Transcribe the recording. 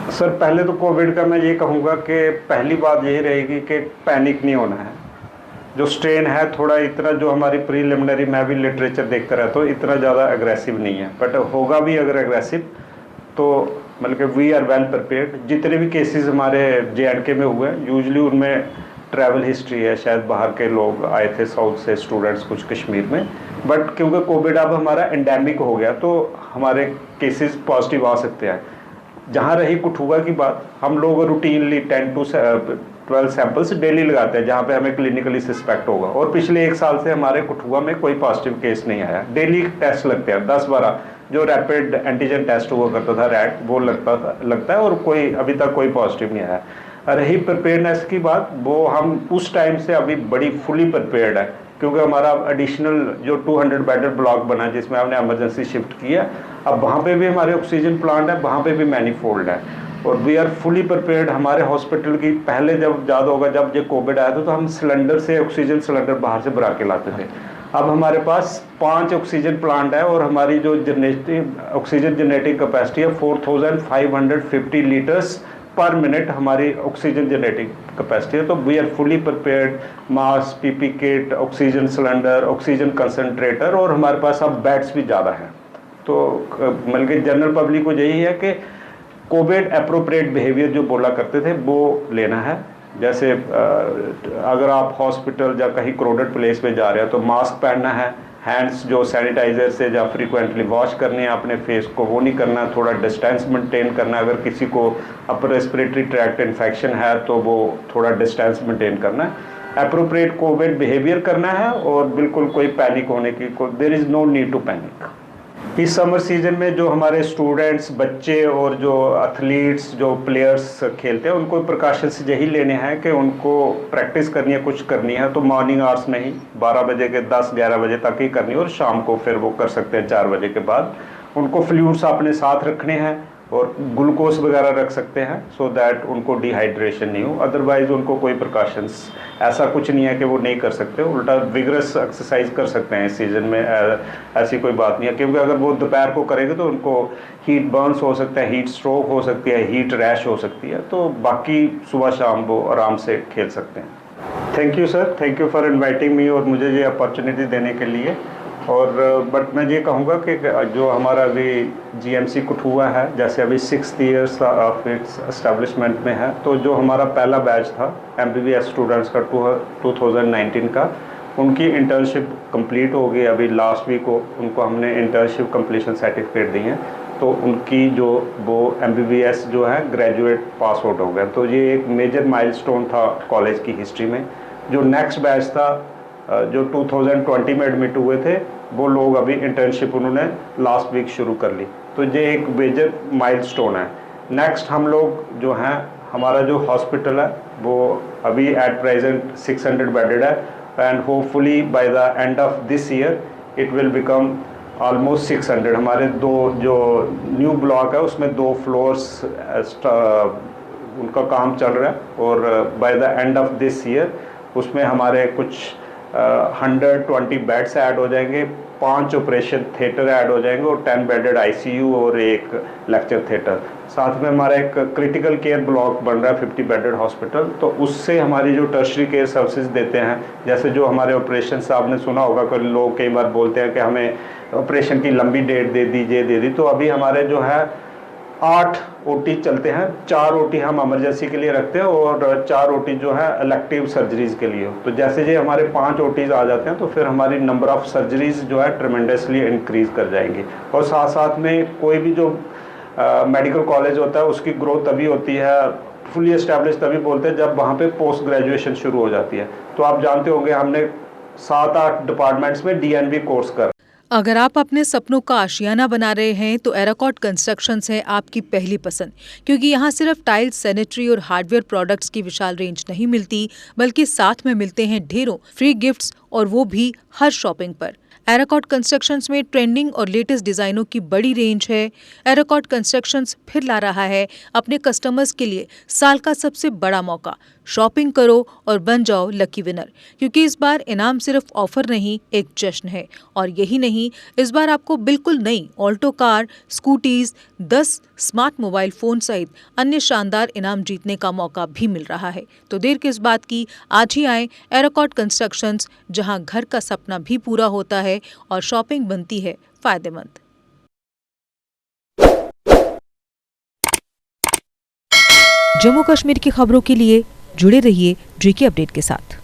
Sir पहले तो Covid का मैं ये कहूँगा कि पहली बात यही रहेगी कि पैनिक नहीं होना है। जो स्ट्रेन है थोड़ा इतना, जो हमारी प्रीलिमिनरी, मैं भी लिटरेचर देखता रहता हूँ, इतना ज़्यादा एग्रेसिव नहीं है, बट होगा भी अगर एग्रेसिव तो मतलब कि वी आर वेल प्रिपेयर्ड। जितने भी केसेस हमारे JNK में हुए हैं यूजली उनमें ट्रैवल हिस्ट्री है, शायद बाहर के लोग आए थे साउथ से स्टूडेंट्स कुछ कश्मीर में, बट क्योंकि कोविड अब हमारा एंडेमिक हो गया तो हमारे केसेस पॉजिटिव आ सकते हैं। जहाँ रही कठुआ की बात, हम लोग रूटीनली 10 to 12 सैंपल्स डेली लगाते हैं जहाँ पे हमें क्लिनिकली सस्पेक्ट होगा, और पिछले 1 साल से हमारे कठुआ में कोई पॉजिटिव केस नहीं आया। डेली टेस्ट लगते हैं 10-12, जो रैपिड एंटीजन टेस्ट हुआ करता था रैट, वो लगता है, और कोई अभी तक कोई पॉजिटिव नहीं आया। रही प्रिपेयरनेस की बात, वो हम उस टाइम से अभी बड़ी फुली प्रिपेयर्ड है, क्योंकि हमारा एडिशनल जो 200 बेडेड ब्लॉक बना जिसमें हमने एमरजेंसी शिफ्ट किया, अब वहाँ पे भी हमारे ऑक्सीजन प्लांट है, वहाँ पे भी मैनीफोल्ड है, और वी आर फुली प्रिपेयर्ड। हमारे हॉस्पिटल की पहले जब याद होगा जब ये कोविड आया था तो हम सिलेंडर से ऑक्सीजन सिलेंडर बाहर से भरा के लाते थे। अब हमारे पास 5 ऑक्सीजन प्लांट है और हमारी जो ऑक्सीजन जनरेटिंग कैपेसिटी है 4550 लीटर्स पर मिनट हमारी ऑक्सीजन जनरेटिंग कैपेसिटी है। तो we are fully prepared, mask, PP kit, oxygen cylinder, oxygen concentrator, और हमारे पास अब बेड्स भी ज़्यादा हैं। तो मतलब कि जनरल पब्लिक को यही है कि कोविड अप्रोप्रिएट बिहेवियर जो बोला करते थे वो लेना है। जैसे अगर आप हॉस्पिटल या कहीं क्राउडेड प्लेस पे जा रहे हो तो मास्क पहनना है, हैंड्स जो सैनिटाइजर से या फ्रीक्वेंटली वॉश करने हैं अपने फेस को, वो नहीं करना, थोड़ा डिस्टेंस मेंटेन करना। अगर किसी को अपर रेस्पिरेटरी ट्रैक्ट इन्फेक्शन है तो वो थोड़ा डिस्टेंस मेंटेन करना है, अप्रोप्रिएट कोविड बिहेवियर करना है, और बिल्कुल कोई पैनिक होने की there is no need to panic. इस समर सीजन में जो हमारे स्टूडेंट्स, बच्चे और जो एथलीट्स, जो प्लेयर्स खेलते हैं, उनको प्रिकॉशंस यही लेने हैं कि उनको प्रैक्टिस करनी है, कुछ करनी है तो मॉर्निंग आवर्स में ही 12 बजे के 10-11 बजे तक ही करनी है, और शाम को फिर वो कर सकते हैं 4 बजे के बाद। उनको फ्लूइड्स अपने साथ रखने हैं और ग्लूकोज वगैरह रख सकते हैं सो दैट उनको डिहाइड्रेशन नहीं हो। अदरवाइज उनको कोई प्रिकॉशंस ऐसा कुछ नहीं है कि वो नहीं कर सकते, उल्टा विगरस एक्सरसाइज कर सकते हैं इस सीज़न में, ऐसी कोई बात नहीं है। क्योंकि अगर वो दोपहर को करेंगे तो उनको हीट बर्न्स हो सकते हैं, हीट स्ट्रोक हो सकती है, हीट रैश हो सकती है, तो बाकी सुबह शाम वो आराम से खेल सकते हैं। Thank you sir, thank you for inviting me और मुझे ये अपॉर्चुनिटी देने के लिए। और बट मैं ये कहूँगा कि जो हमारा अभी GMC कठुआ है, जैसे अभी 6th years of its establishment में है, तो जो हमारा पहला बैच था MBBS स्टूडेंट्स का 2019 का, उनकी इंटर्नशिप कंप्लीट हो गई। अभी लास्ट वीक को उनको हमने इंटर्नशिप कंप्लीशन सर्टिफिकेट दिए हैं, तो उनकी जो वो MBBS जो है ग्रेजुएट पास आउट हो गया। तो ये एक मेजर माइलस्टोन था कॉलेज की हिस्ट्री में। जो नेक्स्ट बैच था जो 2020 में एडमिट हुए थे, वो लोग अभी इंटर्नशिप उन्होंने लास्ट वीक शुरू कर ली, तो ये एक मेजर माइलस्टोन है। नेक्स्ट हम लोग जो हैं, हमारा जो हॉस्पिटल है वो अभी एट प्रेजेंट 600 बेडेड है, and hopefully by the end of this year it will become almost 600। हमारे 2 जो न्यू ब्लॉक है उसमें 2 फ्लोर्स उनका काम चल रहा है, और by the end of this year उसमें हमारे कुछ 120 बेड्स ऐड हो जाएंगे, 5 ऑपरेशन थिएटर ऐड हो जाएंगे, और 10 बेडेड ICU और 1 लेक्चर थिएटर। साथ में हमारा एक क्रिटिकल केयर ब्लॉक बन रहा है 50 बेडेड हॉस्पिटल, तो उससे हमारी जो टर्शरी केयर सर्विसेज देते हैं, जैसे जो हमारे ऑपरेशन से आपने सुना होगा कि लोग कई बार बोलते हैं कि हमें ऑपरेशन की लंबी डेट दे दी, तो अभी हमारे जो है 8 OT चलते हैं। 4 OT हम इमरजेंसी के लिए रखते हैं और 4 OT जो है इलेक्टिव सर्जरीज के लिए। तो जैसे ये हमारे 5 OTs आ जाते हैं तो फिर हमारी नंबर ऑफ सर्जरीज जो है ट्रेमेंडसली इंक्रीज कर जाएंगी। और साथ साथ में कोई भी जो मेडिकल कॉलेज होता है उसकी ग्रोथ तभी होती है, फुली एस्टैब्लिश तभी बोलते हैं जब वहाँ पे पोस्ट ग्रेजुएशन शुरू हो जाती है। तो आप जानते होंगे हमने 7-8 डिपार्टमेंट्स में DNB कोर्स कर। अगर आप अपने सपनों का आशियाना बना रहे हैं तो एराकॉट कंस्ट्रक्शंस है आपकी पहली पसंद, क्योंकि यहाँ सिर्फ टाइल्स, सैनिटरी और हार्डवेयर प्रोडक्ट्स की विशाल रेंज नहीं मिलती, बल्कि साथ में मिलते हैं ढेरों फ्री गिफ्ट्स, और वो भी हर शॉपिंग पर। एराकॉट कंस्ट्रक्शंस में ट्रेंडिंग और लेटेस्ट डिजाइनों की बड़ी रेंज है। एराकॉट कंस्ट्रक्शंस फिर ला रहा है अपने कस्टमर्स के लिए साल का सबसे बड़ा मौका, शॉपिंग करो और बन जाओ लकी विनर, क्योंकि इस बार इनाम सिर्फ ऑफर नहीं, एक जश्न है। और यही नहीं, इस बार आपको बिल्कुल नई Alto car, scooties, 10 smart mobile phone सहित अन्य शानदार इनाम जीतने का मौका भी मिल रहा है। तो देर किस बात की, आज ही आए एराकॉट कंस्ट्रक्शंस, जहां घर का सपना भी पूरा होता है और शॉपिंग बनती है फायदेमंद। जम्मू कश्मीर की खबरों के लिए जुड़े रहिए JK अपडेट के साथ।